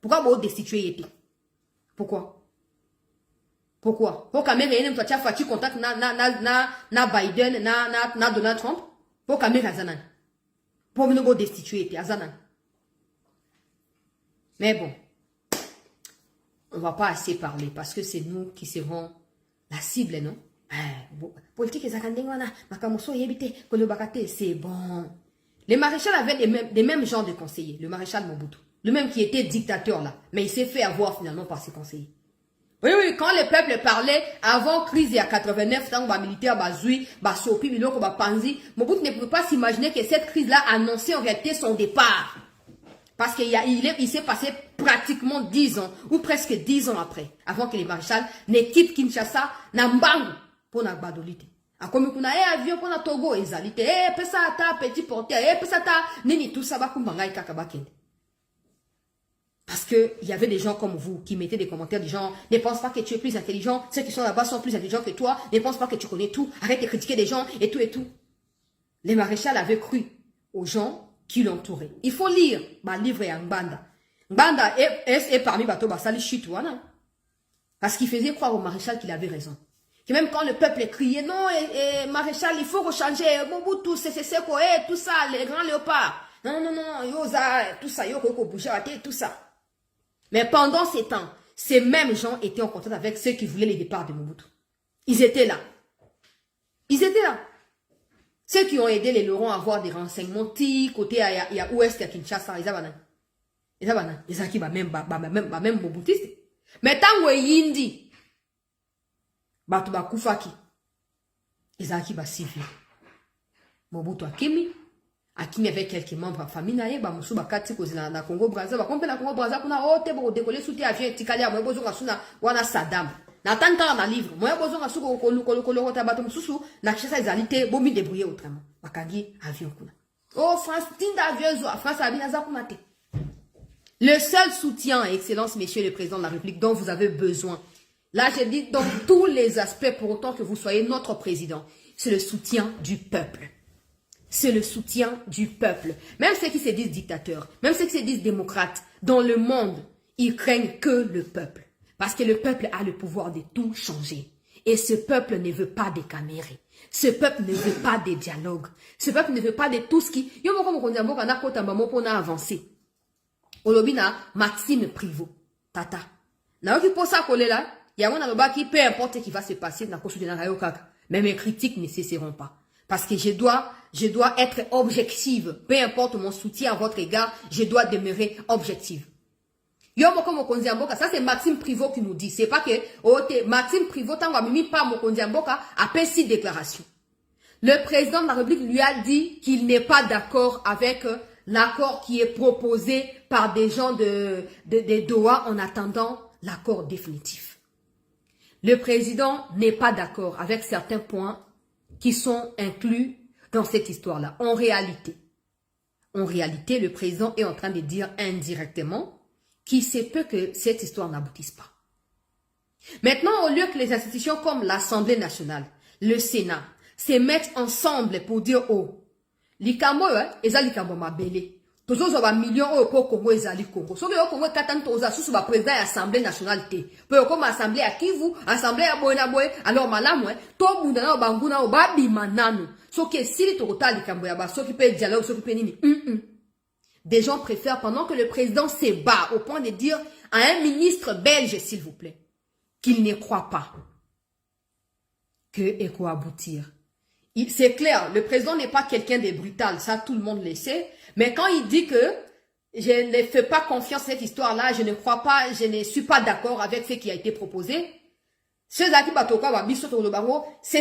Pourquoi vous destituez Yeti? Pourquoi? Pourquoi? Pour Kamere, il y a un contact na Biden, na Donald Trump. Pour Kamere, Azanan. Pour nous destituer Azanan. Mais bon, on va pas assez parler parce que c'est nous qui serons la cible, non? Politique et Zakandengwana, Makamoso Yebite, Kolobakate, c'est bon. Le maréchal avait des mêmes genres de conseillers. Le maréchal Mobutu. Le même qui était dictateur là. Mais il s'est fait avoir finalement par ses conseillers. Oui, quand le peuple parlait, avant crise il y a 89, tant que militaire, Bazoui, Basopi, Biloko, Bapanzi, Mobutu ne pouvait pas s'imaginer que cette crise-là annonçait en réalité son départ. Parce qu'il s'est passé pratiquement 10 ans, ou presque 10 ans après, avant que les maréchals ne quittent Kinshasa, Nambangu, pour na badolite. A comme kuna avion pour na Togo, ezalite, pesa ta petit porteur, pesa ta nini, tout ça, bakumbanga kakabakende. Parce que il y avait des gens comme vous qui mettaient des commentaires du genre ne pense pas que tu es plus intelligent, ceux qui sont là-bas sont plus intelligents que toi, ne pense pas que tu connais tout, arrête de critiquer des gens et tout et tout. Les maréchals avaient cru aux gens qui l'entouraient. Il faut lire ma livre à Ngbanda. Ngbanda est parmi Bato Basali Chitouana. Parce qu'il faisait croire au maréchal qu'il avait raison. Que même quand le peuple criait non, maréchal, il faut rechanger, Mobutu, c'est quoi, tout ça, les grands léopards. Non, Yoza, tout ça, Yoko Bouchate, tout ça. Mais pendant ces temps, ces mêmes gens étaient en contact avec ceux qui voulaient le départ de Mobutu. Ils étaient là. Ils étaient là. Ceux qui ont aidé les Laurents à avoir des renseignements, côté il y a ouest à Kinshasa, ils ont même Mobutiste. Mais tant que Yindi, Batuba Koufaki, ils ont civil. Mobutu Akimi avec quelques membres de famille naye ba musu bakati kozina na Congo Brazza ba kompe na Congo Brazza kuna ote bo décoller sous avion tikalia mo bozo ngasuna wana Saddam na tanta na livre mo bozo ngasuko kolo rota bato mususu na kishasa izalite bomi débrouiller autrement bakangi avion kuna oh France tinda avion zo France abina za kuna te. Le seul soutien, excellence messieurs le président de la République dont vous avez besoin, là je dis dans tous les aspects pour autant que vous soyez notre président, c'est le soutien du peuple. C'est le soutien du peuple. Même ceux qui se disent dictateurs, même ceux qui se disent démocrates, dans le monde, ils craignent que le peuple. Parce que le peuple a le pouvoir de tout changer. Et ce peuple ne veut pas des caméras. Ce peuple ne veut pas des dialogues. Ce peuple ne veut pas de tout ce qui... Yo moko mo konzi mboka na kota mbamo pona avancer. Olobina Maxime Privot. Tata. Na oki posa kolela, yango na loba ki peu importe ce qui va se passer na kosu de na rayo kaka. Mais mes critiques ne cesseront pas. Parce que je dois être objective. Peu importe mon soutien à votre égard, je dois demeurer objective. Yo moko mokonzi mboka, ça c'est Maxime Privot qui nous dit. C'est pas que Maxime Privot tango mimi pas mokonzi mboka a fait 6 déclarations. Le président de la République lui a dit qu'il n'est pas d'accord avec l'accord qui est proposé par des gens de Doha en attendant l'accord définitif. Le président n'est pas d'accord avec certains points qui sont inclus dans cette histoire-là. En réalité, le président est en train de dire indirectement qu'il se peut que cette histoire n'aboutisse pas. Maintenant, au lieu que les institutions comme l'Assemblée nationale, le Sénat, se mettent ensemble pour dire « Oh, likambo, eza likambo mabele. Tozo ba millions pour Congo ezali Congo. So que Congo katan toza sous ba président de l'Assemblée nationale te. Pour comme assemblée à Kivu, assemblée à Boy, alors malamu to munda na banguna o ba bimananu. So que si to kota likambo ya ba so qui peut dialogue so qui peut nini. Des gens préfèrent pendant que le président se bat au point de dire à un ministre belge s'il vous plaît qu'il ne croit pas que et quoi aboutir. C'est clair, le président n'est pas quelqu'un de brutal, ça tout le monde le sait. Mais quand il dit que je ne fais pas confiance à cette histoire-là, je ne crois pas, je ne suis pas d'accord avec ce qui a été proposé, c'est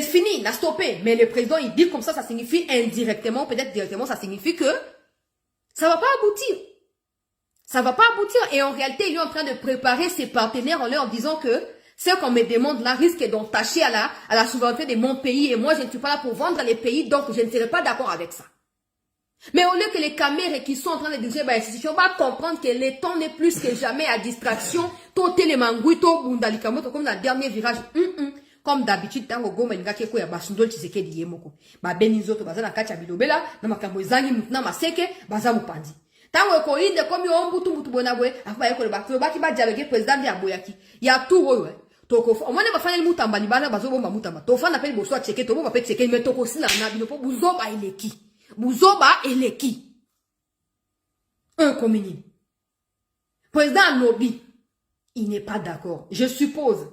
fini, n'a stoppé. Mais le président, il dit comme ça signifie indirectement, peut-être directement, ça signifie que ça va pas aboutir. Ça va pas aboutir. Et en réalité, il est en train de préparer ses partenaires en leur disant que Ce qu'on me demande là risque d'entacher à la souveraineté de mon pays et moi je ne suis pas là pour vendre les pays, donc je ne serai pas d'accord avec ça. Mais au lieu que les caméras qui sont en train de diriger l'institution vont comprendre que le temps n'est plus que jamais à distraction, tout télémangui, tout bundalikamoto, comme dans le dernier virage. Comme d'habitude, tant que Goma n'ingake ko ya basundol Tshisekedi yemoko. Ba benizoto bazana kacha bilobela, na makambo ezangi mutuna maseke, baza mupandi. Tant que inde comme yo mbutu mbutu bonabwe, afa yeko le bakto baki ba dialogue président ya boyaki. Ya tout oyo. Toko on mane ba fana mutamba libana bazo bomba mutamba. To fana peli boso Tshisekedi, to bomba pe Tshisekedi mais toko sina na bino po buzoba eleki. Buzoba eleki. Un communiste. Président Nobi, il n'est pas d'accord. Je suppose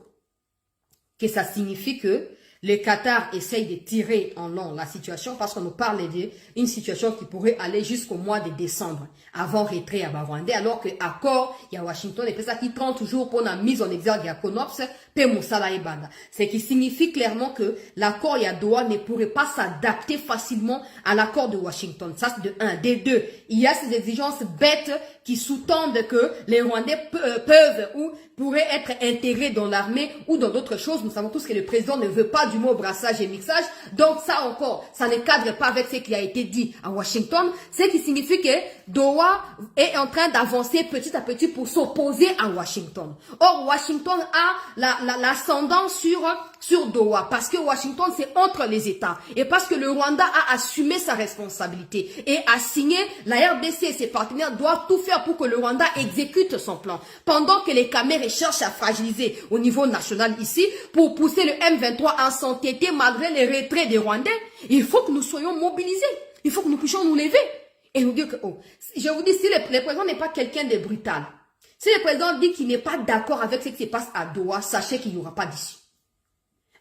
que ça signifie que le Qatar essaye de tirer en long la situation parce qu'on nous parle d'une situation qui pourrait aller jusqu'au mois de décembre avant retrait à Bavandé, alors que accord, il y a Washington et ça qui prend toujours pour la mise en exergue à Konops, Moussala et Banda. Ce qui signifie clairement que l'accord Doha ne pourrait pas s'adapter facilement à l'accord de Washington. Ça, c'est de un. Des deux, il y a ces exigences bêtes qui sous-tendent que les Rwandais peuvent ou pourraient être intégrés dans l'armée ou dans d'autres choses. Nous savons tous que le président ne veut pas du mot brassage et mixage. Donc ça encore, ça ne cadre pas avec ce qui a été dit à Washington. Ce qui signifie que Doha est en train d'avancer petit à petit pour s'opposer à Washington. Or, Washington a l'ascendant sur Doha parce que Washington c'est entre les États et parce que le Rwanda a assumé sa responsabilité et a signé, la RDC et ses partenaires doivent tout faire pour que le Rwanda exécute son plan. Pendant que les Camerounais cherchent à fragiliser au niveau national ici pour pousser le M23 à s'entêter malgré les retraits des Rwandais, il faut que nous soyons mobilisés. Il faut que nous puissions nous lever et nous dire que, oh, je vous dis, si le président n'est pas quelqu'un de brutal, si le président dit qu'il n'est pas d'accord avec ce qui se passe à Doha, sachez qu'il n'y aura pas d'issue.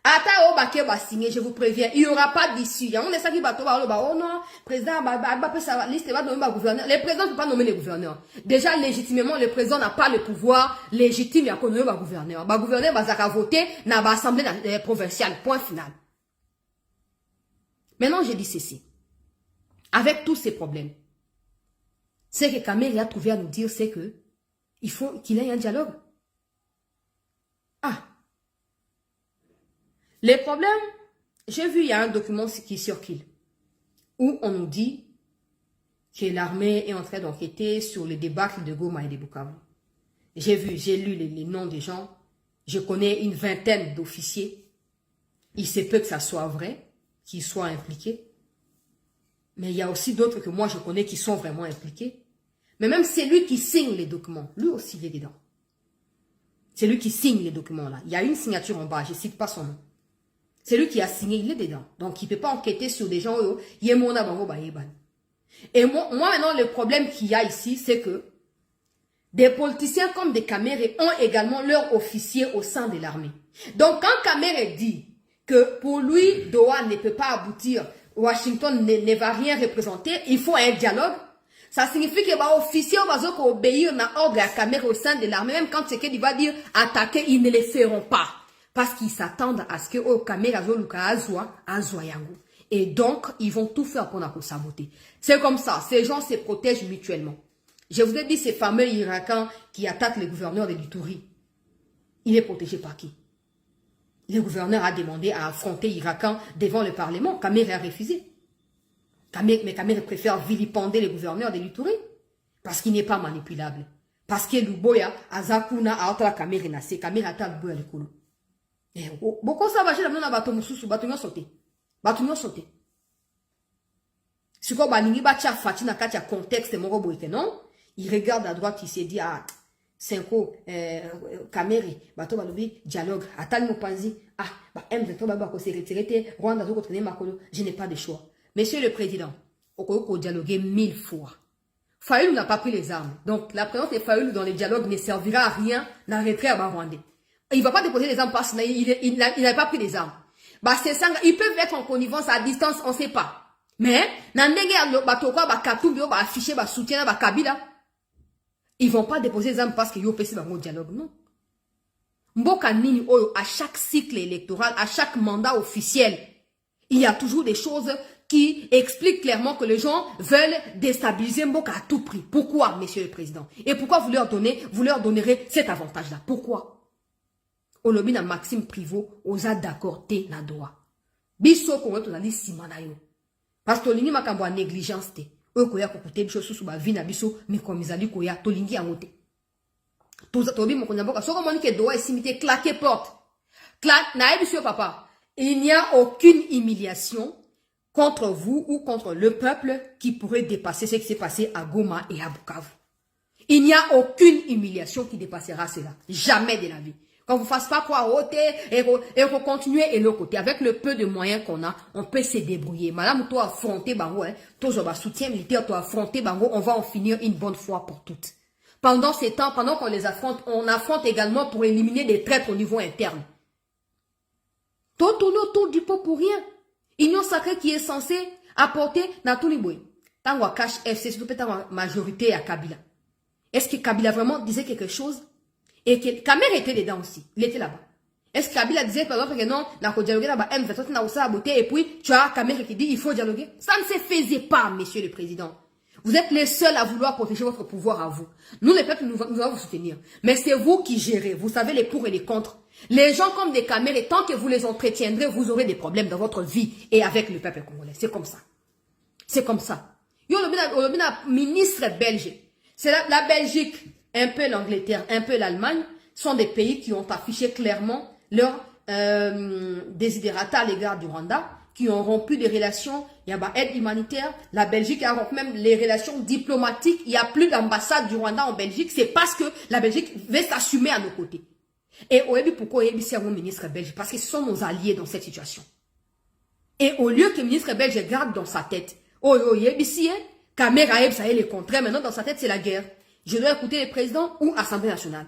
Ata obake va signer, je vous préviens, il n'y aura pas d'issue. Il y a un qui va oh non, président, sa liste va nommer le gouverneur. Le président ne peut pas nommer le gouverneur. Déjà, légitimement, le président n'a pas le pouvoir légitime à nommer le gouverneur. Le gouverneur va voter dans l'assemblée provinciale. Point final. Maintenant, je dis ceci. Avec tous ces problèmes, ce que Kamel a trouvé à nous dire, c'est que il faut qu'il y ait un dialogue. Ah. Les problèmes, j'ai vu, il y a un document qui circule, où on nous dit que l'armée est en train d'enquêter sur les débâcles de Goma et de Bukavu. J'ai vu, j'ai lu les noms des gens, je connais une vingtaine d'officiers. Il se peut que ça soit vrai, qu'ils soient impliqués. Mais il y a aussi d'autres que moi je connais qui sont vraiment impliqués. Mais même celui qui signe les documents, lui aussi il est dedans. C'est lui qui signe les documents là. Il y a une signature en bas, je ne cite pas son nom. C'est lui qui a signé, il est dedans. Donc il ne peut pas enquêter sur des gens. Et moi maintenant le problème qu'il y a ici, c'est que des politiciens comme des Kamérés ont également leurs officiers au sein de l'armée. Donc quand Kaméré dit que pour lui, Doha ne peut pas aboutir, Washington ne va rien représenter, il faut un dialogue. Ça signifie que les officiers vont obéir à l'ordre à Kaméré au sein de l'armée. Même quand Tshisekedi va dire attaquer, ils ne le feront pas. Parce qu'ils s'attendent à ce que au Kaméré azwa yango. Et donc, ils vont tout faire pour nous saboter. C'est comme ça. Ces gens se protègent mutuellement. Je vous ai dit, ces fameux Irakans qui attaquent le gouverneur de l'Ituri. Il est protégé par qui? Le gouverneur a demandé à affronter Irakan devant le Parlement. Kaméré a refusé. Mais Kaméré préfère vilipender le gouverneur de l'Ituri. Parce qu'il n'est pas manipulable. Parce que Luboya, Azakuna, Aotra Kaméré Nassé, Kaméré a Luboya le Kolo. Beaucoup ça va chez la bateau mususu, bateau sauté. Bateau sauté. Si quoi, baningi batia fatina katia contexte moro boite, non? Il regarde à droite, il s'est dit, ah, Senko, Kaméré, bateau balobi, dialogue, atal mopanzi, ah, bah, M23 baba s'est retiré, Rwanda zo contre Makolo, je n'ai pas de choix. Monsieur le Président, on dialoguer 1000 fois. Fayoulou n'a pas pris les armes. Donc, la présence de Fayoulou dans les dialogues ne servira à rien, n'a retrait à Rwandais. Il ne va pas déposer les armes parce qu'il n'a pas pris les armes. Bah, ils peuvent être en connivence à distance, on ne sait pas. Mais, ils ne vont pas déposer les armes parce qu'ils ont passé dans le dialogue, non. Mboka nini oyo, à chaque cycle électoral, à chaque mandat officiel, il y a toujours des choses qui expliquent clairement que les gens veulent déstabiliser Mboka à tout prix. Pourquoi, Monsieur le Président? Et pourquoi vous leur donnerez cet avantage-là? Pourquoi? Olobi na Maxime Privot, oza d'accord te na droit. Biso ko to na li simana yo. Parce que tolingi makambo a négligence te. Oyo koya kokute biso susu ba vi na biso mikomizali koya tolingi yango te. Tobi mokonzi mboka soko moni ke droit esimite claquer porte. Na biso papa, il n'y a aucune humiliation contre vous ou contre le peuple qui pourrait dépasser ce qui s'est passé à Goma et à Bukavu. Il n'y a aucune humiliation qui dépassera cela. Jamais de la vie. Qu'on vous fasse pas croire ôter et continuer et l'autre côté. Avec le peu de moyens qu'on a, on peut se débrouiller. Madame, toi affronter Bango, toi soutien militaire, toi affronter Bango, on va en finir une bonne fois pour toutes. Pendant ces temps, pendant qu'on les affronte, on affronte également pour éliminer des traîtres au niveau interne. Tout tourne autour du pot pour rien. Union sacrée qui est censée apporter dans tous les bois. Tant qu'on cache FC, c'est peut-être la majorité à Kabila. Est-ce que Kabila vraiment disait quelque chose? Et que Kamer était dedans aussi. Il était là-bas. Est-ce que Kabila disait par exemple que non, il faut dialoguer là-bas, M23 n'a pas beauté, et puis tu as Kamer qui dit il faut dialoguer? Ça ne se faisait pas, monsieur le président. Vous êtes les seuls à vouloir protéger votre pouvoir à vous. Nous, les peuples, nous allons vous soutenir. Mais c'est vous qui gérez. Vous savez les pour et les contre. Les gens comme des Kamer, et tant que vous les entretiendrez, vous aurez des problèmes dans votre vie et avec le peuple congolais. C'est comme ça. C'est comme ça. Yo, le ministre belge. C'est la Belgique, un peu l'Angleterre, un peu l'Allemagne, sont des pays qui ont affiché clairement leur désidérata à l'égard du Rwanda, qui ont rompu des relations, il y a aide humanitaire, la Belgique a rompu même les relations diplomatiques, il n'y a plus d'ambassade du Rwanda en Belgique, c'est parce que la Belgique veut s'assumer à nos côtés. Et pourquoi c'est un ministre belge? Parce que ce sont nos alliés dans cette situation. Et au lieu que le ministre belge garde dans sa tête, Caméra, ça y est, le contraire. Maintenant, dans sa tête, c'est la guerre. Je dois écouter les présidents ou Assemblée nationale.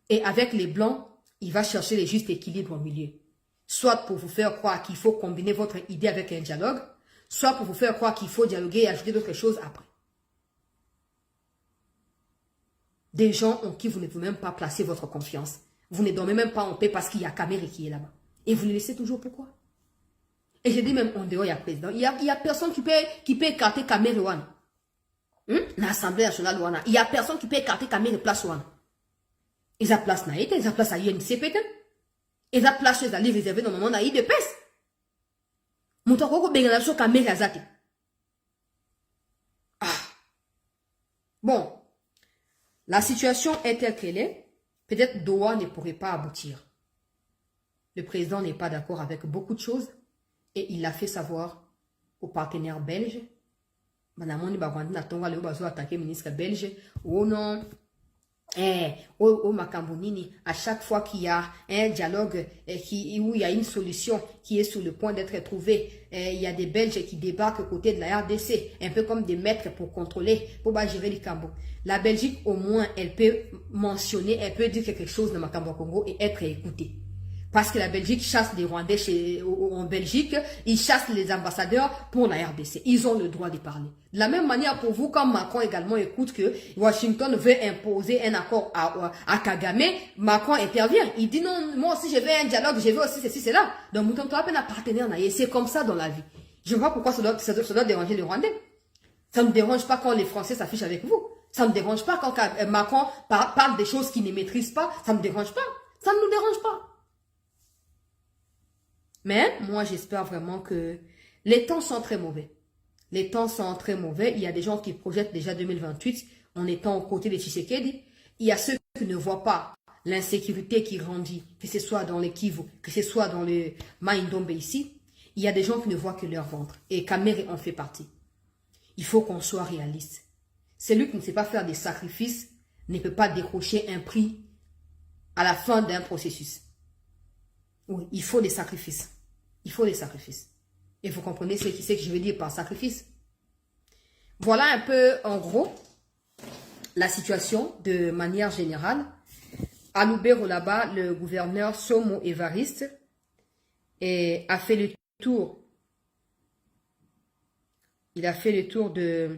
Et avec les Blancs, il va chercher le juste équilibre au milieu. Soit pour vous faire croire qu'il faut combiner votre idée avec un dialogue, soit pour vous faire croire qu'il faut dialoguer et ajouter d'autres choses après. Des gens en qui vous ne pouvez même pas placer votre confiance. Vous ne dormez même pas en paix parce qu'il y a Caméra qui est là-bas. Et vous les laissez toujours pourquoi? Et je dis même en dehors, il y a président. Il y a personne qui peut écarter Cameroun. L'Assemblée nationale, il y a personne qui peut écarter Cameroun place Ouana. Ils ont place naïte, ils ont place à INC peut-être. Ils ont place chez les réservés dans le moment naïde de peste. Moutoko bengala so Cameroun azate. Ah. Bon. La situation est telle qu'elle est. Peut-être Doha ne pourrait pas aboutir. Le président n'est pas d'accord avec beaucoup de choses. Et il l'a fait savoir aux partenaires belges. Madame a attaqué le ministre belge. Oh non. Oh Makambonini, à chaque fois qu'il y a un dialogue où il y a une solution qui est sur le point d'être trouvée, il y a des Belges qui débarquent aux côtés de la RDC, un peu comme des maîtres pour contrôler, pour gérer les Cambo. La Belgique, au moins, elle peut mentionner, elle peut dire quelque chose de Makambo Congo et être écoutée. Parce que la Belgique chasse des Rwandais en Belgique, ils chassent les ambassadeurs pour la RDC. Ils ont le droit de parler. De la même manière pour vous, quand Macron également écoute que Washington veut imposer un accord à Kagame, Macron intervient. Il dit non, moi aussi je veux un dialogue, je veux aussi ceci, cela. Donc, nous sommes un partenaire. C'est comme ça dans la vie. Je vois pourquoi ça doit déranger les Rwandais. Ça ne me dérange pas quand les Français s'affichent avec vous. Ça ne me dérange pas quand Macron parle des choses qu'il ne maîtrise pas. Ça ne me dérange pas. Ça ne nous dérange pas. Mais moi, j'espère vraiment que les temps sont très mauvais. Les temps sont très mauvais. Il y a des gens qui projettent déjà 2028 en étant aux côtés de Tshisekedi. Il y a ceux qui ne voient pas l'insécurité qui grandit, que ce soit dans les Kivu, que ce soit dans le Maïndombe ici. Il y a des gens qui ne voient que leur ventre. Et Kamere en fait partie. Il faut qu'on soit réaliste. Celui qui ne sait pas faire des sacrifices ne peut pas décrocher un prix à la fin d'un processus. Oui, il faut des sacrifices. Il faut des sacrifices. Et vous comprenez ce que je veux dire par sacrifice. Voilà un peu, en gros, la situation de manière générale. À Lubero, là-bas, le gouverneur Somo Évariste a fait le tour. Il a fait le tour de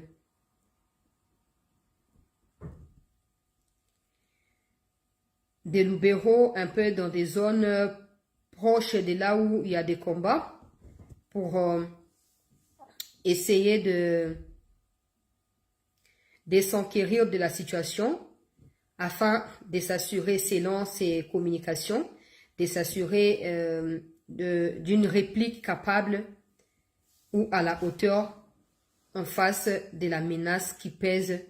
Lubero, un peu dans des zones proches de là où il y a des combats, pour essayer de s'enquérir de la situation, afin de s'assurer, selon ses communications, de s'assurer d'une réplique capable ou à la hauteur en face de la menace qui pèse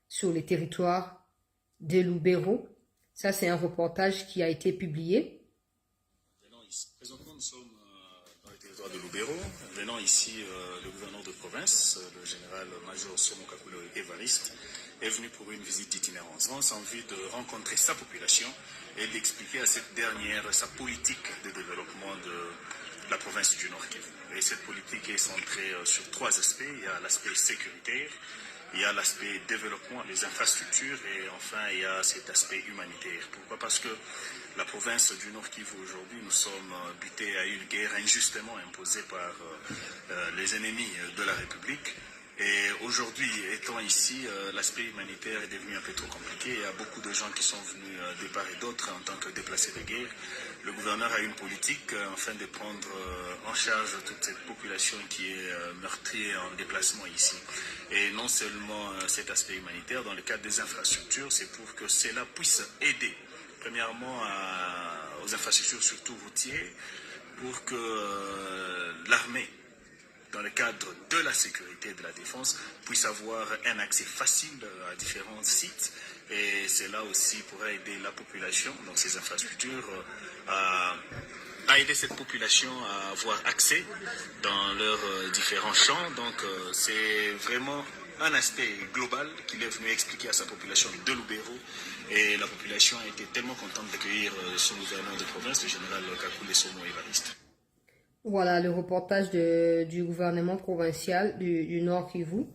sur le territoire de Lubero. Ça, c'est un reportage qui a été publié. Présentement, nous sommes dans le territoire de Lubero. Venant ici, le gouverneur de province, le général-major Somo Kakule Évariste, est venu pour une visite d'itinérance en vue de rencontrer sa population et d'expliquer à cette dernière sa politique de développement de la province du Nord Kivu. Et cette politique est centrée sur 3 aspects. Il y a l'aspect sécuritaire, il y a l'aspect développement, les infrastructures et enfin il y a cet aspect humanitaire. Pourquoi? Parce que la province du Nord Kivu aujourd'hui, nous sommes butés à une guerre injustement imposée par les ennemis de la République. Et aujourd'hui, étant ici, l'aspect humanitaire est devenu un peu trop compliqué. Il y a beaucoup de gens qui sont venus de part et d'autre en tant que déplacés de guerre. Le gouverneur a une politique afin de prendre en charge toute cette population qui est meurtrie en déplacement ici. Et non seulement cet aspect humanitaire, dans le cadre des infrastructures, c'est pour que cela puisse aider, premièrement, aux infrastructures, surtout routières, pour que l'armée, dans le cadre de la sécurité et de la défense, puisse avoir un accès facile à différents sites. Et cela aussi pourrait aider la population dans ces infrastructures à aider cette population à avoir accès dans leurs différents champs. Donc c'est vraiment un aspect global qu'il est venu expliquer à sa population de Lubero. Et la population a été tellement contente d'accueillir son gouverneur de province, le général Kakule Somo Évariste. Voilà le reportage du gouvernement provincial du Nord Kivu.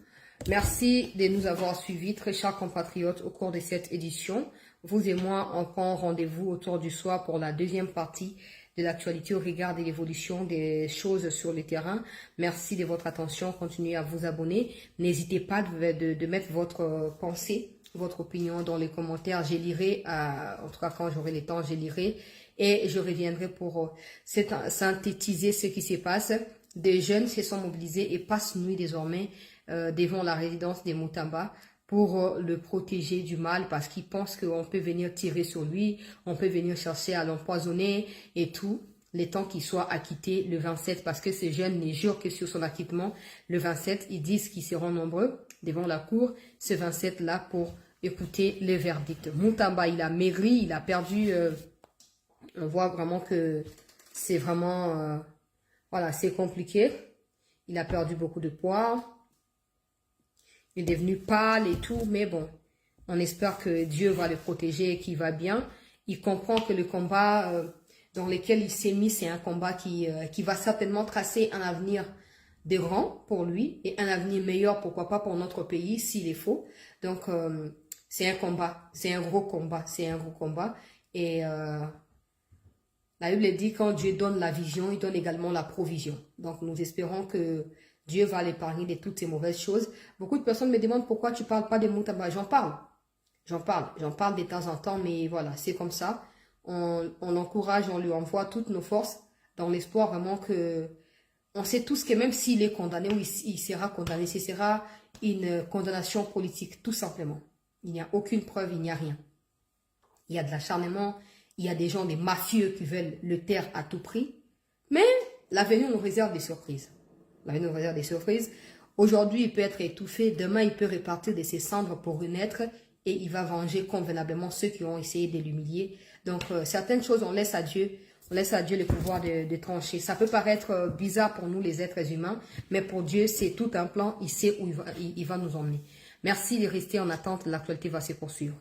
Merci de nous avoir suivis, très chers compatriotes, au cours de cette édition. Vous et moi, on prend rendez-vous autour du soir pour la deuxième partie de l'actualité au regard de l'évolution des choses sur le terrain. Merci de votre attention. Continuez à vous abonner. N'hésitez pas de mettre votre pensée, votre opinion dans les commentaires. Je lirai, en tout cas quand j'aurai le temps, je lirai. Et je reviendrai pour synthétiser ce qui se passe. Des jeunes se sont mobilisés et passent nuit désormais devant la résidence des Mutamba pour le protéger du mal parce qu'ils pensent qu'on peut venir tirer sur lui, on peut venir chercher à l'empoisonner et tout, le temps qu'il soit acquitté le 27 parce que ces jeunes ne jurent que sur son acquittement. Le 27, ils disent qu'ils seront nombreux devant la cour ce 27-là pour écouter le verdict. Mutamba, il a maigri, il a perdu... on voit vraiment que c'est vraiment... voilà, c'est compliqué. Il a perdu beaucoup de poids. Il est devenu pâle et tout. Mais bon, on espère que Dieu va le protéger et qu'il va bien. Il comprend que le combat dans lequel il s'est mis, c'est un combat qui va certainement tracer un avenir de rang pour lui. Et un avenir meilleur, pourquoi pas, pour notre pays, s'il est faux. Donc, c'est un combat. C'est un gros combat. C'est un gros combat. Et... la Bible dit quand Dieu donne la vision, il donne également la provision. Donc nous espérons que Dieu va l'épargner de toutes ces mauvaises choses. Beaucoup de personnes me demandent pourquoi tu ne parles pas des Mutamba. J'en parle de temps en temps, mais voilà, c'est comme ça. On l'encourage, on lui envoie toutes nos forces dans l'espoir vraiment que... On sait tous que même s'il est condamné ou il sera condamné, ce sera une condamnation politique, tout simplement. Il n'y a aucune preuve, il n'y a rien. Il y a de l'acharnement. Il y a des gens, des mafieux qui veulent le taire à tout prix. Mais l'avenir nous réserve des surprises. L'avenir nous réserve des surprises. Aujourd'hui, il peut être étouffé. Demain, il peut repartir de ses cendres pour renaître. Et il va venger convenablement ceux qui ont essayé de l'humilier. Donc, certaines choses, on laisse à Dieu. On laisse à Dieu le pouvoir de trancher. Ça peut paraître bizarre pour nous, les êtres humains. Mais pour Dieu, c'est tout un plan. Il sait où il va nous emmener. Merci de rester en attente. L'actualité va se poursuivre.